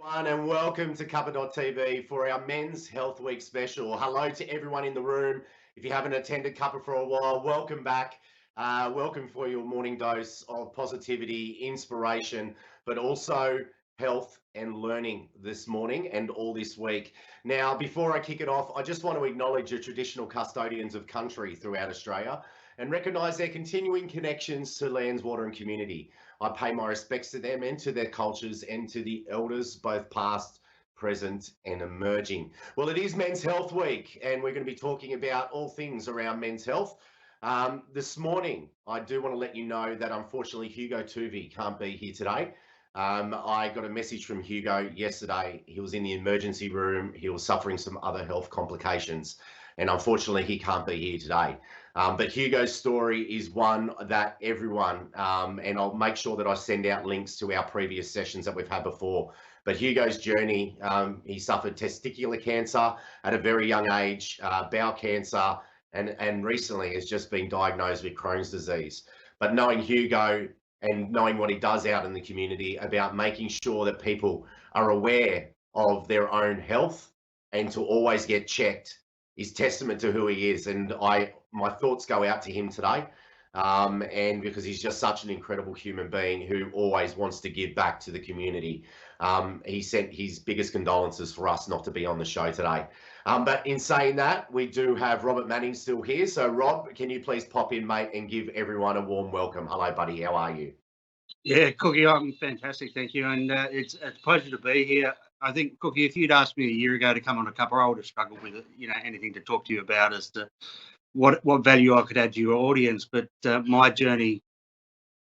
everyone, and welcome to Cuppa.tv for our Men's Health Week special. Hello to everyone in the room. If you haven't attended Cuppa for a while, welcome back. Welcome for your morning dose of positivity, inspiration, but also health and learning this morning and all this week. Now, before I kick it off, I just want to acknowledge the traditional custodians of country throughout Australia and recognise their continuing connections to lands, water and community. I pay my respects to them and to their cultures and to the elders, both past, present, and emerging. Well, it is Men's Health Week, and we're going to be talking about all things around men's health. This morning, I do want to let you know that unfortunately Hugo Tuvey can't be here today. I got a message from Hugo yesterday. He was in the emergency room. He was suffering some other health complications, and unfortunately he can't be here today. But Hugo's story is one that everyone, and I'll make sure that I send out links to our previous sessions that we've had before. But Hugo's journey, he suffered testicular cancer at a very young age, bowel cancer, and recently has just been diagnosed with Crohn's disease. But knowing Hugo and knowing what he does out in the community about making sure that people are aware of their own health and to always get checked is testament to who he is. And my thoughts go out to him today. And because he's just such an incredible human being who always wants to give back to the community. He sent his biggest condolences for us not to be on the show today. But in saying that, we do have Robert Manning still here. So Rob, can you please pop in, mate, and give everyone a warm welcome. Hello, buddy. How are you? Yeah, Cookie, I'm fantastic, thank you. And it's a pleasure to be here. I think, Cookie, if you'd asked me a year ago to come on a Cuppa, I would have struggled with it, anything to talk to you about as to what value I could add to your audience. But my journey,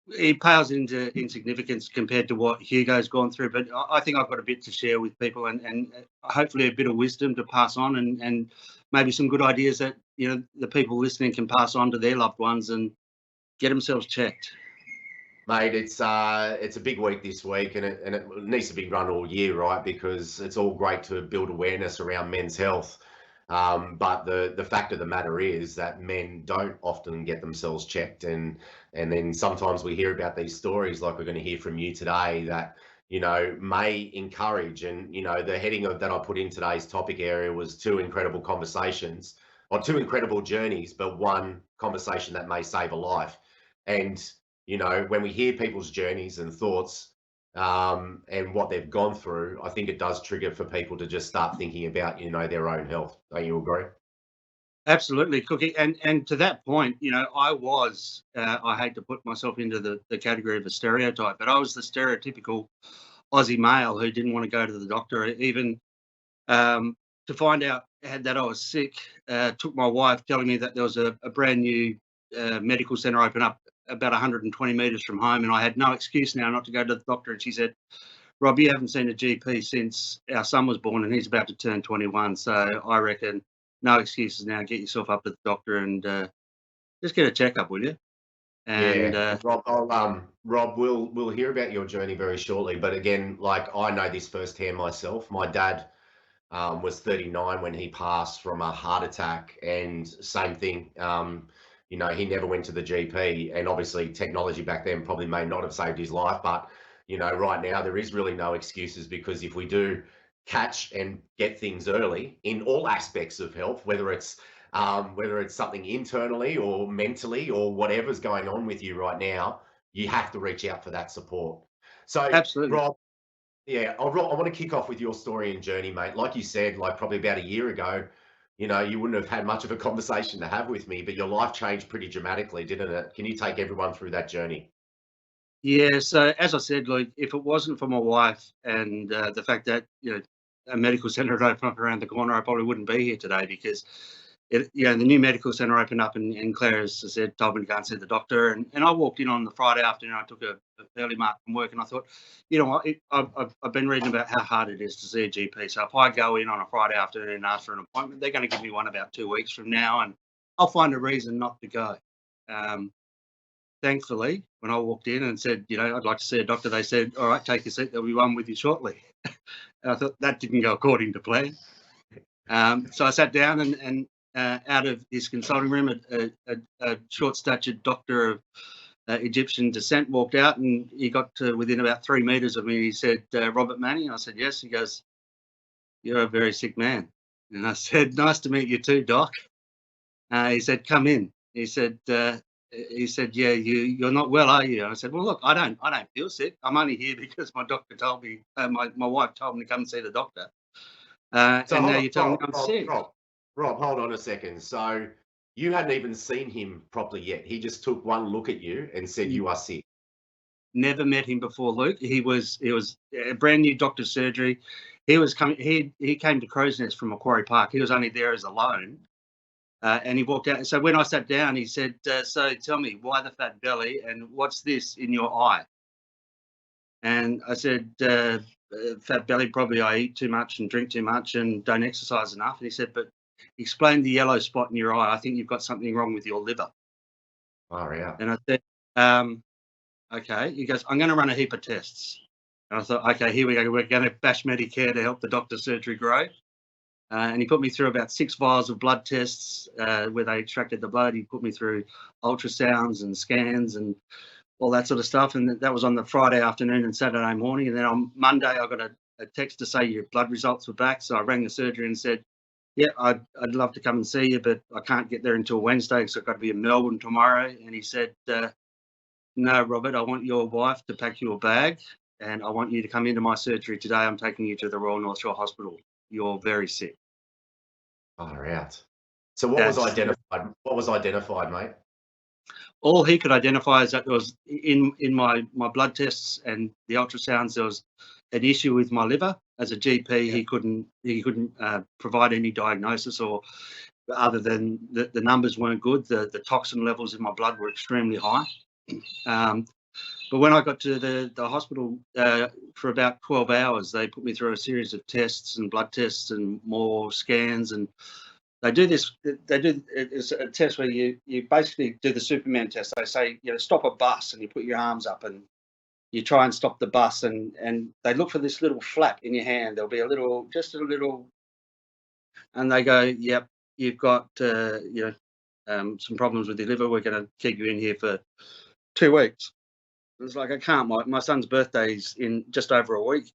it pales into insignificance compared to what Hugo's gone through. But I think I've got a bit to share with people and hopefully a bit of wisdom to pass on and maybe some good ideas that, the people listening can pass on to their loved ones and get themselves checked. Mate, it's a big week this week, and it needs to be run all year, right? Because it's all great to build awareness around men's health, but the fact of the matter is that men don't often get themselves checked, and then sometimes we hear about these stories, like we're going to hear from you today, that may encourage. And the heading of that I put in today's topic area was two incredible conversations, or two incredible journeys, but one conversation that may save a life. And when we hear people's journeys and thoughts and what they've gone through, I think it does trigger for people to just start thinking about, their own health. Don't you agree? Absolutely, Cookie. And to that point, I hate to put myself into the category of a stereotype, but I was the stereotypical Aussie male who didn't want to go to the doctor, even to find out that I was sick. Took my wife telling me that there was a brand new medical centre open up about 120 metres from home, and I had no excuse now not to go to the doctor. And she said, Rob, you haven't seen a GP since our son was born and he's about to turn 21. So I reckon no excuses now. Get yourself up to the doctor and just get a checkup, will you? And Rob, we'll hear about your journey very shortly. But again, like, I know this firsthand myself. My dad was 39 when he passed from a heart attack, and same thing. He never went to the GP, and obviously technology back then probably may not have saved his life. But, right now there is really no excuses, because if we do catch and get things early in all aspects of health, whether it's something internally or mentally or whatever's going on with you right now, you have to reach out for that support. So, absolutely, Rob, yeah, I want to kick off with your story and journey, mate. Like you said, like probably about a year ago, you wouldn't have had much of a conversation to have with me, but your life changed pretty dramatically, didn't it? Can you take everyone through that journey? Yeah, so as I said, like, if it wasn't for my wife and the fact that, a medical centre had opened up around the corner, I probably wouldn't be here today, because the new medical centre opened up, and Claire, as I said, told me to go and see the doctor. And I walked in on the Friday afternoon. I took a early mark from work, and I thought, I've been reading about how hard it is to see a GP. So if I go in on a Friday afternoon and ask for an appointment, they're going to give me one about 2 weeks from now, and I'll find a reason not to go. Thankfully, when I walked in and said, I'd like to see a doctor, they said, all right, take your seat. There'll be one with you shortly. And I thought that didn't go according to plan. So I sat down and out of his consulting room, a short-statured doctor of Egyptian descent, walked out, and he got to within about 3 meters of me. He said, "Robert Manning?" I said, "Yes." He goes, "You're a very sick man." And I said, "Nice to meet you too, Doc." He said, "Come in." He said, "Yeah, you're not well, are you?" And I said, "Well, look, I don't feel sick. I'm only here because my doctor told me, my wife told me to come and see the doctor. So And hold now on, you're telling me I'm sick." Rob, hold on a second. So you hadn't even seen him properly yet. He just took one look at you and said you are sick. Never met him before, Luke. He was a brand new doctor's surgery. He was coming. He came to Crow's Nest from Macquarie Park. He was only there as a loan, and he walked out. So when I sat down, he said, "So tell me, why the fat belly, and what's this in your eye?" And I said, "Fat belly. Probably I eat too much and drink too much and don't exercise enough." And he said, "But explain the yellow spot in your eye. I think you've got something wrong with your liver." Oh, yeah. And I said, "Okay." He goes, "I'm going to run a heap of tests." And I thought, okay, here we go. We're going to bash Medicare to help the doctor's surgery grow. And he put me through about 6 vials of blood tests where they extracted the blood. He put me through ultrasounds and scans and all that sort of stuff. And that was on the Friday afternoon and Saturday morning. And then on Monday, I got a text to say your blood results were back. So I rang the surgery and said, "Yeah, I'd love to come and see you, but I can't get there until Wednesday, so I've got to be in Melbourne tomorrow." And he said, "No, Robert, I want your wife to pack your bag and I want you to come into my surgery today. I'm taking you to the Royal North Shore Hospital. You're very sick." Far out. So what was That's identified? What was identified, mate? all he could identify is that there was in my blood tests and the ultrasounds, there was an issue with my liver. As a GP, Yeah. he couldn't provide any diagnosis or other than the numbers weren't good. The toxin levels in my blood were extremely high. But when I got to the hospital for about 12 hours, they put me through a series of tests and blood tests and more scans. And they do this. It's a test where you basically do the Superman test. They say, stop a bus, and you put your arms up and you try and stop the bus. And they look for this little flap in your hand. There'll be just a little, and they go, "Yep, you've got some problems with your liver. We're going to keep you in here for 2 weeks." It's like, I can't. My son's birthday's in just over a week.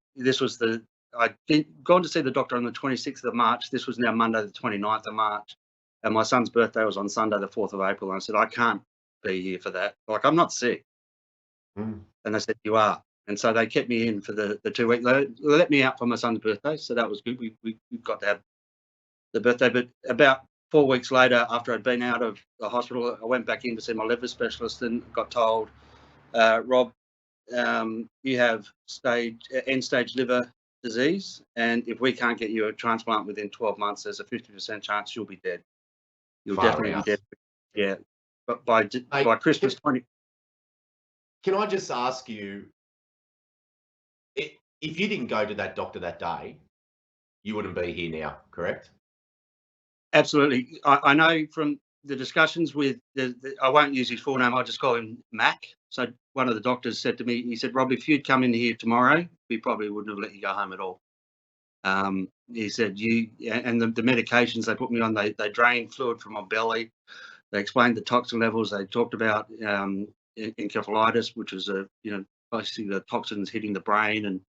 I'd gone to see the doctor on the 26th of March. This was now Monday, the 29th of March. And my son's birthday was on Sunday, the 4th of April. And I said, I can't be here for that. Like, I'm not sick. Mm. And they said, you are. And so they kept me in for the 2 weeks. They let me out for my son's birthday. So that was good. We got to have the birthday. But about 4 weeks later, after I'd been out of the hospital, I went back in to see my liver specialist and got told, "Rob, you have end-stage liver disease, and if we can't get you a transplant within 12 months, there's a 50% chance you'll be dead. You'll Far definitely out. be dead." Yeah, but by Mate, Christmas 20. can I just ask you, if you didn't go to that doctor that day, you wouldn't be here now, correct? Absolutely, I know from the discussions with I won't use his full name. I'll just call him Mac. So one of the doctors said to me, he said, "Rob, if you'd come in here tomorrow, we probably wouldn't have let you go home at all." He said, and the medications they put me on, they drained fluid from my belly. They explained the toxin levels. They talked about encephalitis, which was basically the toxins hitting the brain, and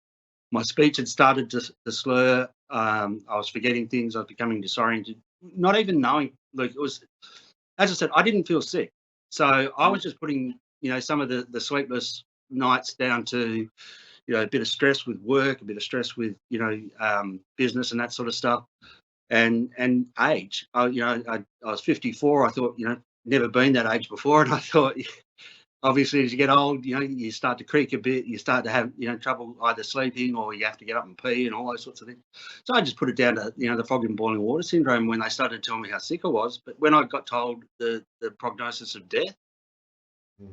my speech had started to slur. I was forgetting things. I was becoming disoriented, not even knowing. Look, it was, as I said, I didn't feel sick, so I was just putting some of the sleepless nights down to a bit of stress with work, a bit of stress with business and that sort of stuff, and age. I was 54. I thought never been that age before, and I thought obviously as you get old, you start to creak a bit. You start to have trouble either sleeping or you have to get up and pee and all those sorts of things. So I just put it down to the frog in boiling water syndrome when they started telling me how sick I was. But when I got told the prognosis of death,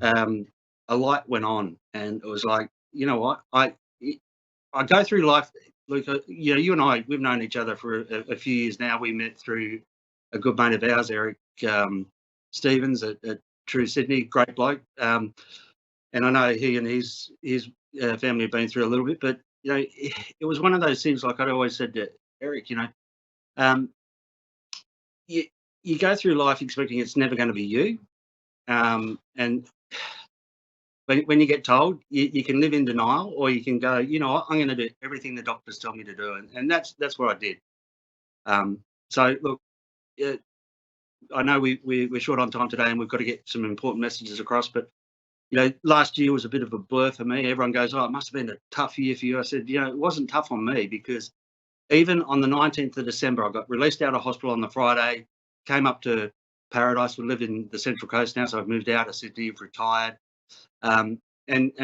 a light went on, and it was like, you know what, I go through life, Luke. You and I, we've known each other for a few years now. We met through a good mate of ours, Eric Stevens at True Sydney, great bloke. And I know he and his family have been through a little bit, but it was one of those things. Like I'd always said to Eric, you go through life expecting it's never going to be you, and when you get told, you can live in denial, or you can go, you know what, I'm going to do everything the doctors tell me to do, and that's what I did. So look, I know we're short on time today, and we've got to get some important messages across, but you know, last year was a bit of a blur for me. Everyone goes, oh, it must have been a tough year for you. I said, you know, it wasn't tough on me, because even on the 19th of December, I got released out of hospital on the Friday, came up to Paradise. We live in the Central Coast now, so I've moved out of Sydney, I've retired. And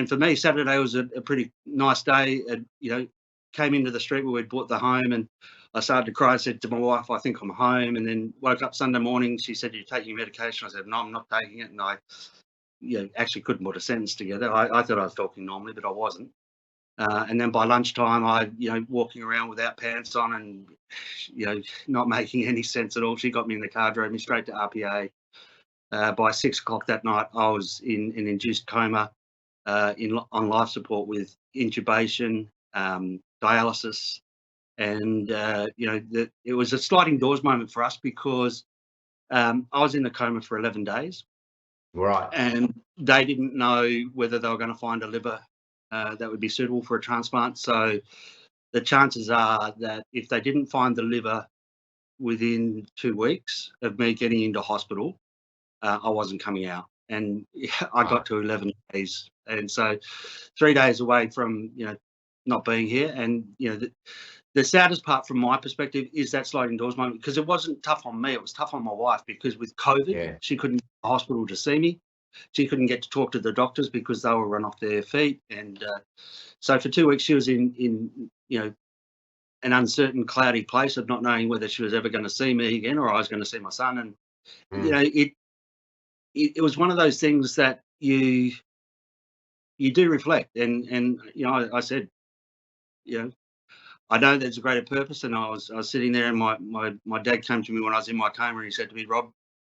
for me, Saturday was a pretty nice day. And, you know, came into the street where we'd bought the home, and I started to cry. I said to my wife, I think I'm home. And then woke up Sunday morning. She said, you taking your medication? I said, no, I'm not taking it. And I actually couldn't put a sentence together. I thought I was talking normally, but I wasn't. And then by lunchtime, I, walking around without pants on and, not making any sense at all. She got me in the car, drove me straight to RPA. By 6 o'clock that night, I was in an induced coma, on life support with intubation, dialysis. And, it was a sliding doors moment for us, because I was in the coma for 11 days. Right. And they didn't know whether they were going to find a liver that would be suitable for a transplant. So the chances are that if they didn't find the liver within 2 weeks of me getting into hospital, I wasn't coming out. And I got to 11 days. And so 3 days away from, not being here. And, the saddest part from my perspective is that sliding doors moment, because it wasn't tough on me. It was tough on my wife, because with COVID, she couldn't get to the hospital to see me. She couldn't get to talk to the doctors because they were run off their feet. And so for 2 weeks, she was in an uncertain, cloudy place of not knowing whether she was ever going to see me again or I was going to see my son. And, it was one of those things that you do reflect. And I said, I know there's a greater purpose. And I was sitting there, and my dad came to me when I was in my coma, and he said to me, Rob,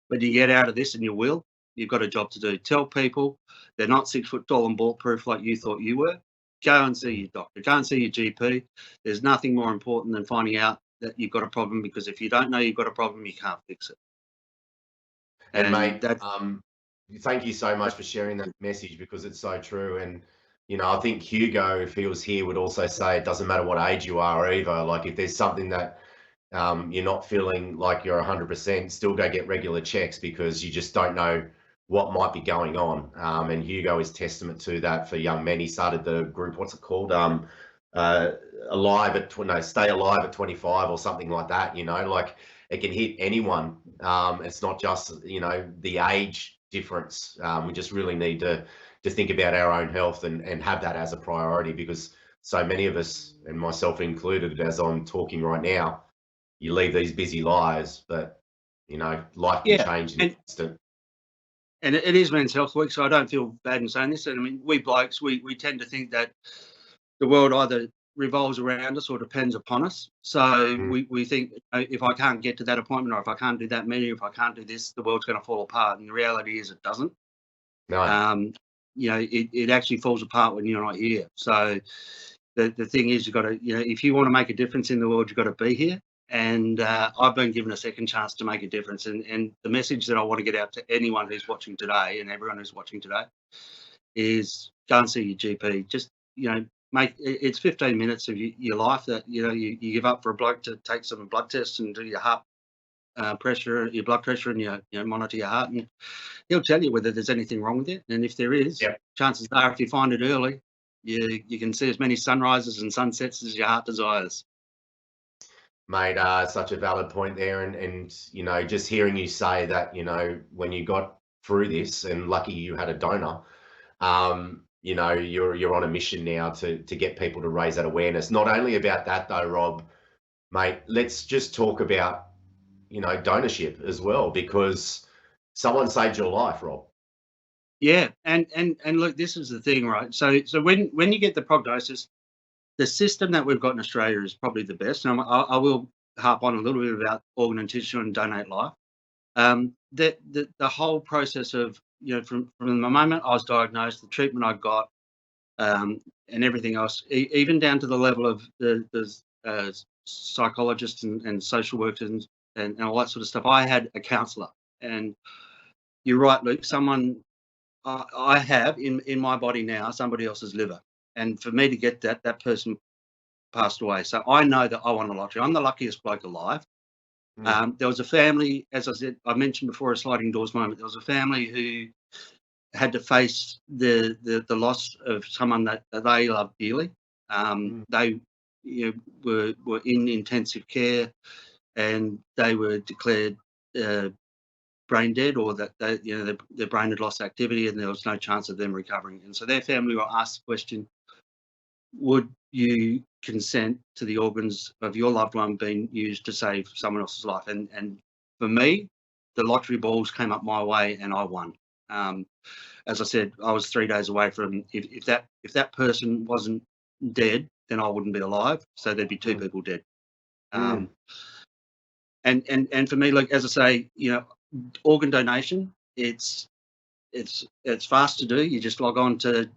when you get out of this, and you will, you've got a job to do. Tell people they're not 6 foot tall and bulletproof like you thought you were. Go and see your doctor. Go and see your GP. There's nothing more important than finding out that you've got a problem, because if you don't know you've got a problem, you can't fix it. And mate, thank you so much for sharing that message, because it's so true. And I think Hugo, if he was here, would also say it doesn't matter what age you are either. Like, if there's something that you're not feeling like you're 100%, still go get regular checks, because you just don't know what might be going on. And Hugo is testament to that for young men. He started the group, what's it called? Stay Alive at 25 or something like that. Like, it can hit anyone. It's not just, the age difference. We just really need to think about our own health and have that as a priority, because so many of us, and myself included, as I'm talking right now, you leave these busy lives, but life can change in an instant. And it is Men's Health Week, so I don't feel bad in saying this. And I mean, we blokes, we tend to think that the world either revolves around us or depends upon us. So we think, if I can't get to that appointment, or if I can't do that meeting, if I can't do this, the world's going to fall apart. And the reality is, it doesn't. No. It actually falls apart when you're not here. So the thing is, you've got to, if you want to make a difference in the world, you've got to be here. And I've been given a second chance to make a difference. And the message that I want to get out to anyone who's watching today, and everyone who's watching today, is go and see your GP. Just, it's 15 minutes of your life that, you give up for a bloke to take some blood tests and do your heart pressure, your blood pressure, and monitor your heart. And he'll tell you whether there's anything wrong with it. And if there is, chances are, if you find it early, you can see as many sunrises and sunsets as your heart desires. Mate, such a valid point there. And just hearing you say that, when you got through this, and lucky you had a donor, you're on a mission now to get people to raise that awareness. Not only about that though, Rob, mate, let's just talk about, donorship as well, because someone saved your life, Rob. Yeah. And look, this is the thing, right? So when you get the prognosis, the system that we've got in Australia is probably the best. And I will harp on a little bit about organ and tissue and Donate Life. The whole process of, from the moment I was diagnosed, the treatment I got, and everything else, even down to the level of the psychologists and social workers and all that sort of stuff. I had a counsellor, and you're right, Luke. Someone I have in my body now somebody else's liver, and for me to get that person passed away. So I know that I won the lottery. I'm the luckiest bloke alive. There was a family, as I said, I mentioned before, a sliding doors moment. There was a family who had to face the loss of someone that they loved dearly. They were in intensive care, and they were declared brain dead, or that their brain had lost activity, and there was no chance of them recovering. And so their family were asked the question: would you consent to the organs of your loved one being used to save someone else's life? And for me, the lottery balls came up my way, and I won. As I said, I was 3 days away from if that person wasn't dead, then I wouldn't be alive. So there'd be two people dead. And for me, like, as I say, organ donation, it's fast to do. You just log on to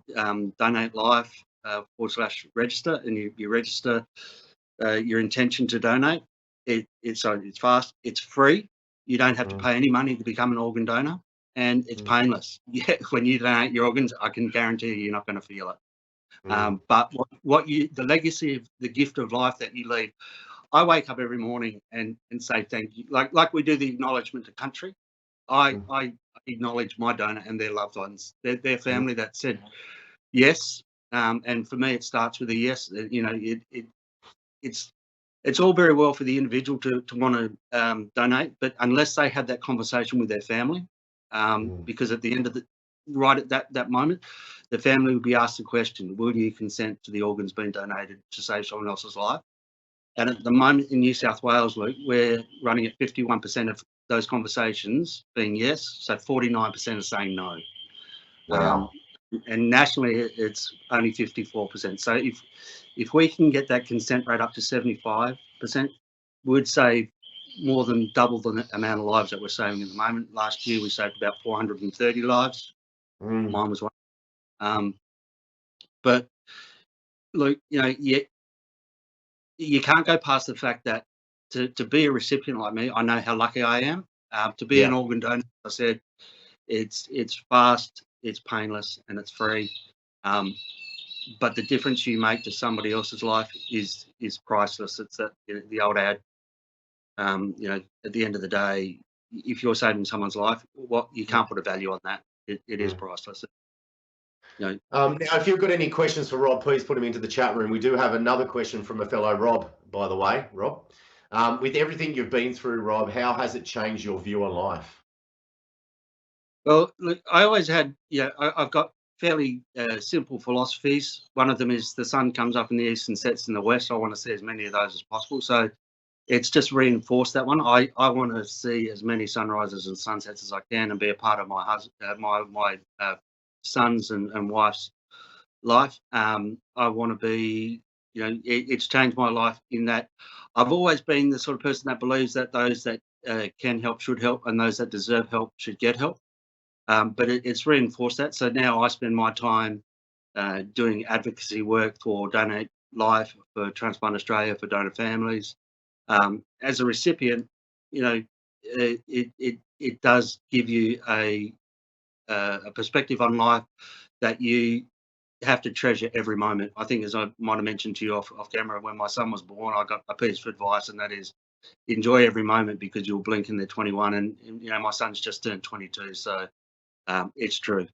Donate Life /register, and you register your intention to donate. It's fast. It's free. You don't have to pay any money to become an organ donor, and it's painless. Yeah, when you donate your organs, I can guarantee you're not going to feel it. But the legacy of the gift of life that you leave. I wake up every morning and say thank you, like we do the acknowledgement to country. I acknowledge my donor and their loved ones, their family that said yes. And for me, it starts with a yes. It's all very well for the individual to want to donate, but unless they have that conversation with their family, because at the end of right at that moment, the family will be asked the question: will you consent to the organs being donated to save someone else's life? And at the moment in New South Wales, Luke, we're running at 51% of those conversations being yes, so 49% are saying no. Wow. And nationally, it's only 54%. So if we can get that consent rate up to 75%, we'd save more than double the amount of lives that we're saving at the moment. Last year, we saved about 430 lives. Mine was one. But Luke, you can't go past the fact that to be a recipient like me, I know how lucky I am. To be an organ donor, I said, it's fast, it's painless, and it's free. But the difference you make to somebody else's life is priceless. It's that the old ad. At the end of the day, if you're saving someone's life, you can't put a value on that. It is priceless. Now, if you've got any questions for Rob, please put them into the chat room. We do have another question from a fellow Rob, by the way, Rob. With everything you've been through, Rob, how has it changed your view on life? Well, look, I always had, I've got fairly simple philosophies. One of them is the sun comes up in the east and sets in the west. I want to see as many of those as possible. So it's just reinforced that one. I want to see as many sunrises and sunsets as I can and be a part of my husband, my son's and wife's life. I want to be, it's changed my life in that I've always been the sort of person that believes that those that can help should help, and those that deserve help should get help. But it's reinforced that. So now I spend my time doing advocacy work for Donate Life, for Transplant Australia, for donor families. As a recipient, it does give you a perspective on life that you have to treasure every moment. I think, as I might have mentioned to you off camera, when my son was born, I got a piece of advice, and that is enjoy every moment because you'll blink and they're 21. And my son's just turned 22, so it's true.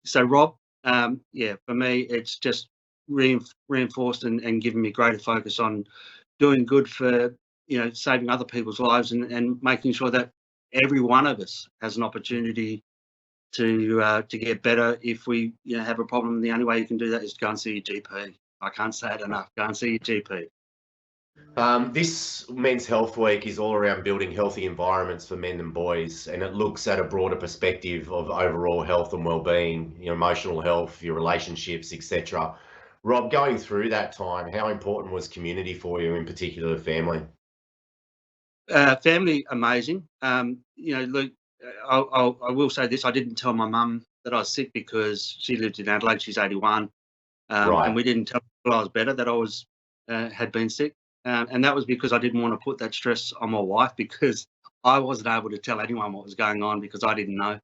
So Rob, for me, it's just reinforced and given me greater focus on doing good for saving other people's lives and making sure that every one of us has an opportunity to get better. If we have a problem, the only way you can do that is to go and see your GP. I can't say it enough. Go and see your GP. This Men's Health Week is all around building healthy environments for men and boys, and it looks at a broader perspective of overall health and well-being, your emotional health, your relationships, etc. Rob, going through that time, how important was community for you, in particular family? Family, amazing. Luke, I will say this: I didn't tell my mum that I was sick because she lived in Adelaide. She's 81, Right. and we didn't tell her I was better that I was had been sick. And that was because I didn't want to put that stress on my wife, because I wasn't able to tell anyone what was going on because I didn't know.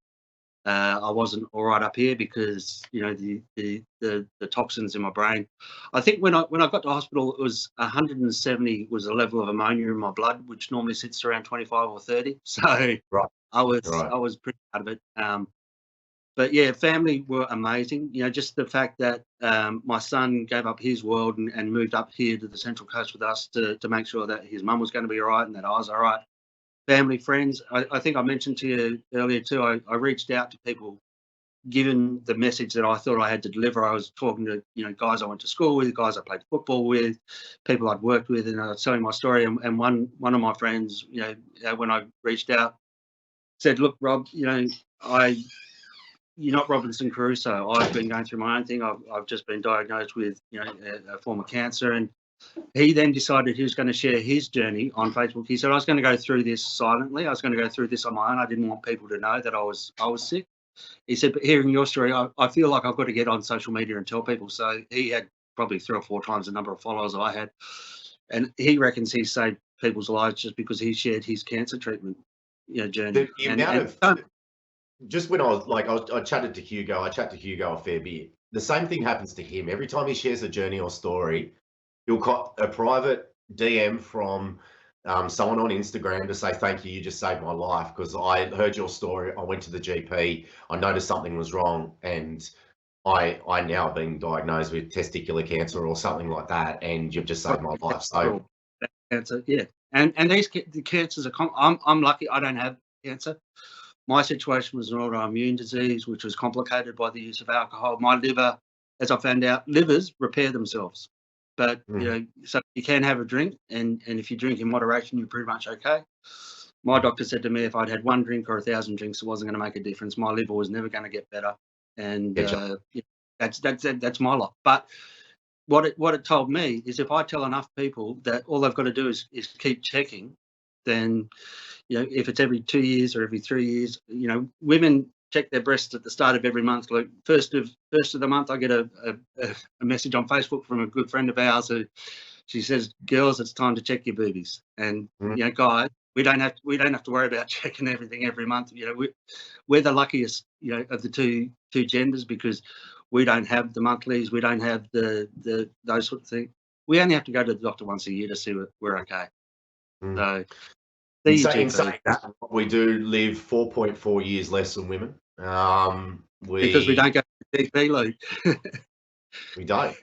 I wasn't all right up here because the toxins in my brain. I think when I got to hospital, it was 170 was the level of ammonia in my blood, which normally sits around 25 or 30. So Right. I Right. was pretty out of it. But yeah, family were amazing. Just the fact that my son gave up his world and moved up here to the Central Coast with us to make sure that his mum was going to be all right and that I was all right. Family, friends. I think I mentioned to you earlier too, I reached out to people given the message that I thought I had to deliver. I was talking to, guys I went to school with, guys I played football with, people I'd worked with, and I was telling my story. And one of my friends, when I reached out, said, "Look, Rob, you're not Robinson Crusoe. I've been going through my own thing. I've just been diagnosed with, a form of cancer." And he then decided he was going to share his journey on Facebook. He said, "I was going to go through this silently. I was going to go through this on my own. I didn't want people to know that I was sick." He said, "But hearing your story, I feel like I've got to get on social media and tell people." So he had probably 3 or 4 times the number of followers I had. And he reckons he saved people's lives just because he shared his cancer treatment, journey. The amount of just when I chatted to Hugo, I chat to Hugo a fair bit. The same thing happens to him. Every time he shares a journey or story, he'll got a private DM from someone on Instagram to say, "Thank you, you just saved my life because I heard your story. I went to the GP. I noticed something was wrong, and I now being diagnosed with testicular cancer or something like that, and you've just saved my life." So cancer, yeah. And the cancers are I'm lucky I don't have cancer. My situation was an autoimmune disease, which was complicated by the use of alcohol. My liver, as I found out, livers repair themselves. But, so you can have a drink, and if you drink in moderation, you're pretty much okay. My doctor said to me if I'd had 1 drink or 1,000 drinks, it wasn't going to make a difference. My liver was never going to get better. And that's my lot. But what it told me is if I tell enough people that all they've got to do is keep checking, then if it's every 2 years or every 3 years, women check their breasts at the start of every month. Like first of the month, I get a message on Facebook from a good friend of ours who she says, "Girls, it's time to check your boobies." And guys, we don't have to worry about checking everything every month. We're the luckiest, of the two genders because we don't have the monthlies, we don't have the those sort of things. We only have to go to the doctor once a year to see we're okay. So. In saying that, we do live 4.4 years less than women. Because we don't go to the GP, Luke. We don't.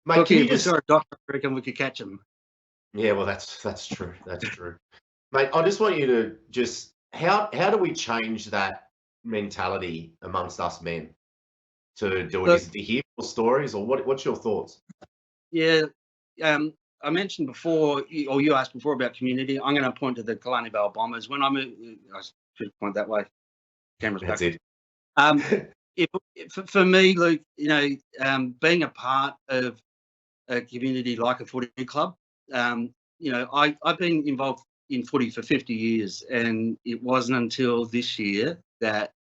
Mate, look, if we saw a doctor, I reckon we could catch him. Yeah, well, that's true. That's true. Mate, I just want you to how do we change that mentality amongst us men to do it? Is it to hear more stories, or what's your thoughts? Yeah, I mentioned before, or you asked before about community. I'm going to point to the Killarney Vale Bombers. When I moved, I should point that way. Camera's back. That's it. For me, Luke, being a part of a community like a footy club, I've been involved in footy for 50 years, and it wasn't until this year that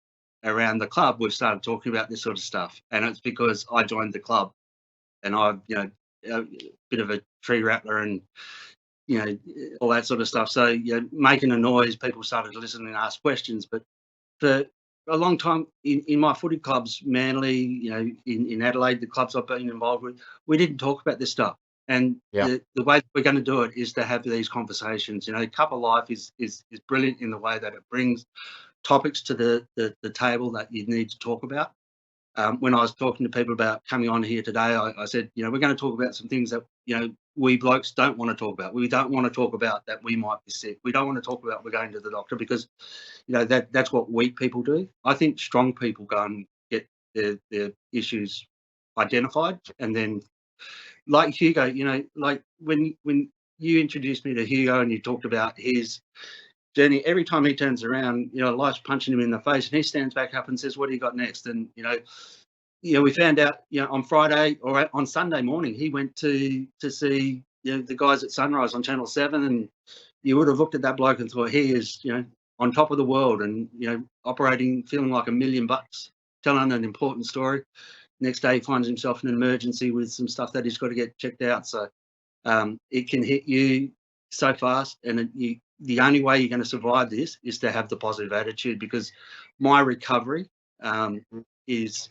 around the club we've started talking about this sort of stuff, and it's because I joined the club, and I've a bit of a tree rattler and all that sort of stuff. So making a noise, people started to listen and ask questions. But for a long time in my footy clubs, Manly, in Adelaide, the clubs I've been involved with, we didn't talk about this stuff. And the way we're going to do it is to have these conversations. Cuppa Life is brilliant in the way that it brings topics to the table that you need to talk about. When I was talking to people about coming on here today, I said, we're going to talk about some things that, we blokes don't want to talk about. We don't want to talk about that we might be sick. We don't want to talk about we're going to the doctor because, that's what weak people do. I think strong people go and get their issues identified. And then like Hugo, like when you introduced me to Hugo and you talked about his journey, every time he turns around, life's punching him in the face and he stands back up and says, "What do you got next?" And, we found out, on Friday or on Sunday morning, he went to see, the guys at Sunrise on Channel 7, and you would have looked at that bloke and thought he is, on top of the world and, operating, feeling like $1 million, telling an important story. Next day he finds himself in an emergency with some stuff that he's got to get checked out. So it can hit you so fast, and the only way you're going to survive this is to have the positive attitude, because my recovery is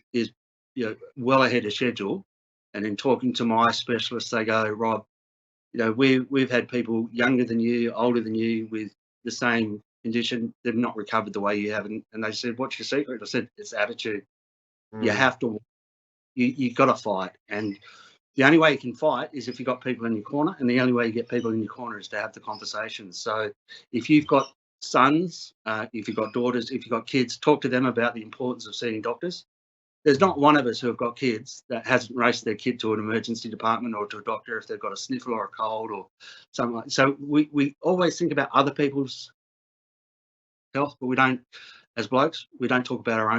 well ahead of schedule. And in talking to my specialists, they go, Rob, we've had people younger than you, older than you, with the same condition. They've not recovered the way you have. And they said, what's your secret? I said, it's attitude. You have to, you've got to fight. And the only way you can fight is if you've got people in your corner, and the only way you get people in your corner is to have the conversations. So if you've got sons, if you've got daughters, if you've got kids, talk to them about the importance of seeing doctors. There's not one of us who have got kids that hasn't raced their kid to an emergency department or to a doctor if they've got a sniffle or a cold or something like that. So we always think about other people's health, but we don't, as blokes, we don't talk about our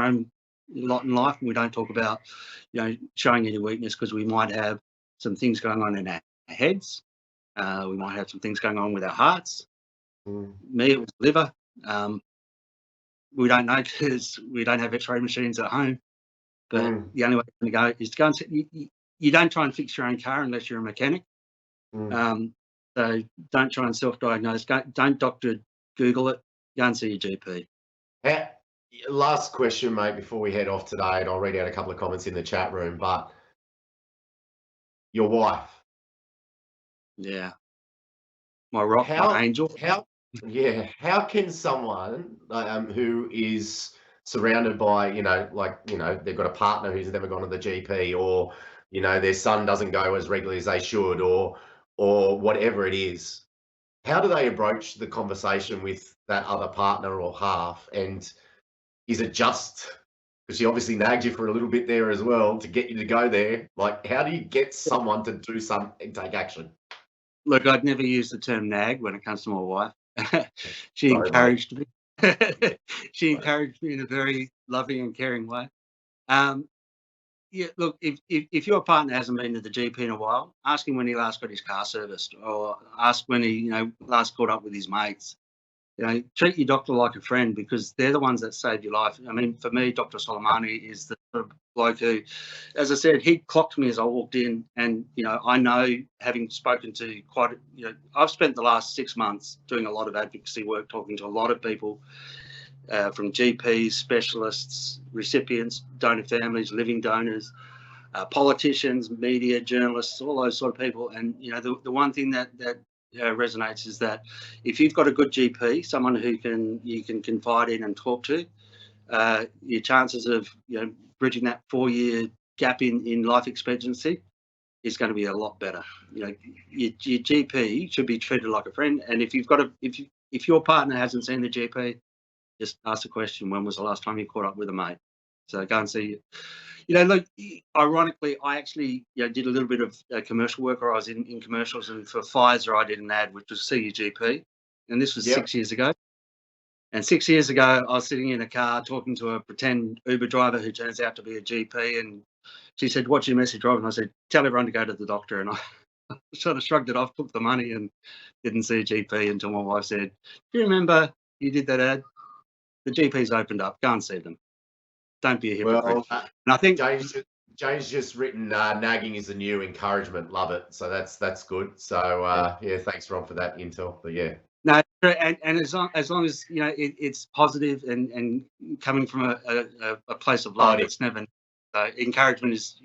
own lot in life, and we don't talk about showing any weakness, because we might have some things going on in our heads. We might have some things going on with our hearts. Me, it was liver. We don't know because we don't have x-ray machines at home. But the only way to go is to go and you don't try and fix your own car unless you're a mechanic. So don't try and self-diagnose. Don't doctor Google it. Go and see your GP. Last question, mate, before we head off today, and I'll read out a couple of comments in the chat room, but your wife. Yeah. My rock, my angel. How can someone who is surrounded by, they've got a partner who's never gone to the GP, or, their son doesn't go as regularly as they should, or whatever it is, how do they approach the conversation with that other partner or half? And is it just because she obviously nagged you for a little bit there as well to get you to go there? Like, how do you get someone to do something and take action? Look, I'd never use the term nag when it comes to my wife. She encouraged me. She encouraged me in a very loving and caring way. Look, if your partner hasn't been to the GP in a while, ask him when he last got his car serviced, or ask when he, last caught up with his mates. Treat your doctor like a friend, because they're the ones that save your life. I mean, for me, Dr. Soleimani is the sort of bloke who, as I said, he clocked me as I walked in. And, I know, having spoken to I've spent the last 6 months doing a lot of advocacy work, talking to a lot of people, from GPs, specialists, recipients, donor families, living donors, politicians, media, journalists, all those sort of people. And, the one thing that resonates is that if you've got a good GP, someone who you can confide in and talk to, your chances of bridging that 4-year gap in life expectancy is going to be a lot better. Your GP should be treated like a friend. And if if your partner hasn't seen the GP, just ask the question, when was the last time you caught up with a mate? So go and see. Look, ironically, I actually did a little bit of commercial work, or I was in commercials, and for Pfizer I did an ad which was see your GP, and this was 6 years ago. And 6 years ago, I was sitting in a car talking to a pretend Uber driver who turns out to be a GP, and she said, "What's your message, Rob?" And I said, "Tell everyone to go to the doctor." And I sort of shrugged it off, took the money, and didn't see a GP until my wife said, "Do you remember you did that ad? The GP's opened up. Go and see them. Don't be a hypocrite." Well, and I think Jane's just written, nagging is the new encouragement. Love it. So that's good. So thanks, Rob, for that intel. But yeah. No, and as long as it's positive and coming from a place of love, it's never. Encouragement is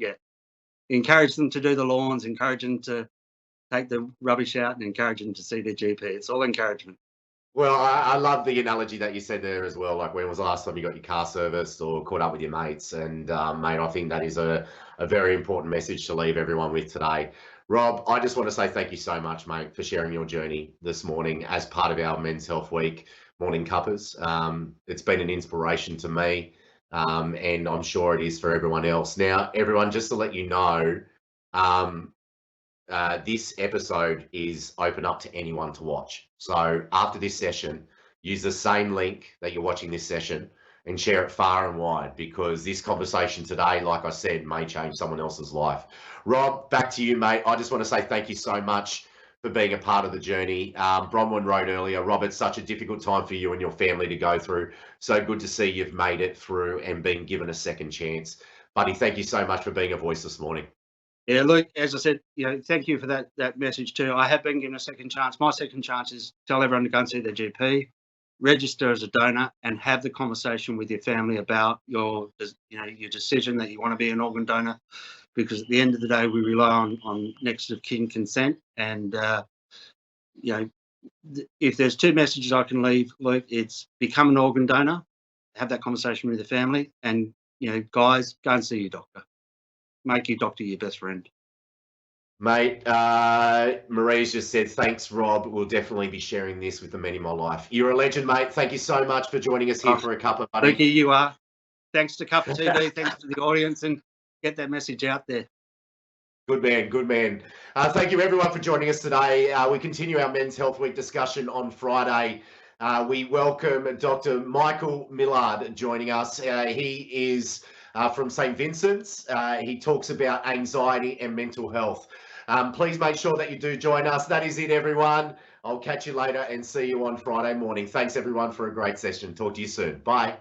encourage them to do the lawns, encourage them to take the rubbish out, and encourage them to see their GP. It's all encouragement. Well, I love the analogy that you said there as well. Like, when was the last time you got your car serviced or caught up with your mates? And mate, I think that is a very important message to leave everyone with today. Rob, I just want to say thank you so much, mate, for sharing your journey this morning as part of our Men's Health Week Morning Cuppas. It's been an inspiration to me, and I'm sure it is for everyone else. Now, everyone, just to let you know, this episode is open up to anyone to watch. So after this session, use the same link that you're watching this session and share it far and wide, because this conversation today, like I said, may change someone else's life. Rob, back to you, mate. I just want to say thank you so much for being a part of the journey. Bronwyn wrote earlier, Rob, it's such a difficult time for you and your family to go through. So good to see you've made it through and been given a second chance. Buddy, thank you so much for being a voice this morning. Yeah, Luke, as I said, thank you for that message too. I have been given a second chance. My second chance is tell everyone to go and see their GP, register as a donor, and have the conversation with your family about your decision that you want to be an organ donor. Because at the end of the day, we rely on next of kin consent. And if there's two messages I can leave, Luke, it's become an organ donor, have that conversation with the family, and guys, go and see your doctor. Make your doctor your best friend. Mate, Marie's just said, thanks, Rob. We'll definitely be sharing this with the men in my life. You're a legend, mate. Thank you so much for joining us here for a Cuppa, buddy. Thank you, you are. Thanks to Cuppa TV, thanks to the audience, and get that message out there. Good man, good man. Thank you, everyone, for joining us today. We continue our Men's Health Week discussion on Friday. We welcome Dr. Michael Millard joining us. He is from St. Vincent's. He talks about anxiety and mental health. Please make sure that you do join us. That is it, everyone. I'll catch you later and see you on Friday morning. Thanks, everyone, for a great session. Talk to you soon. Bye.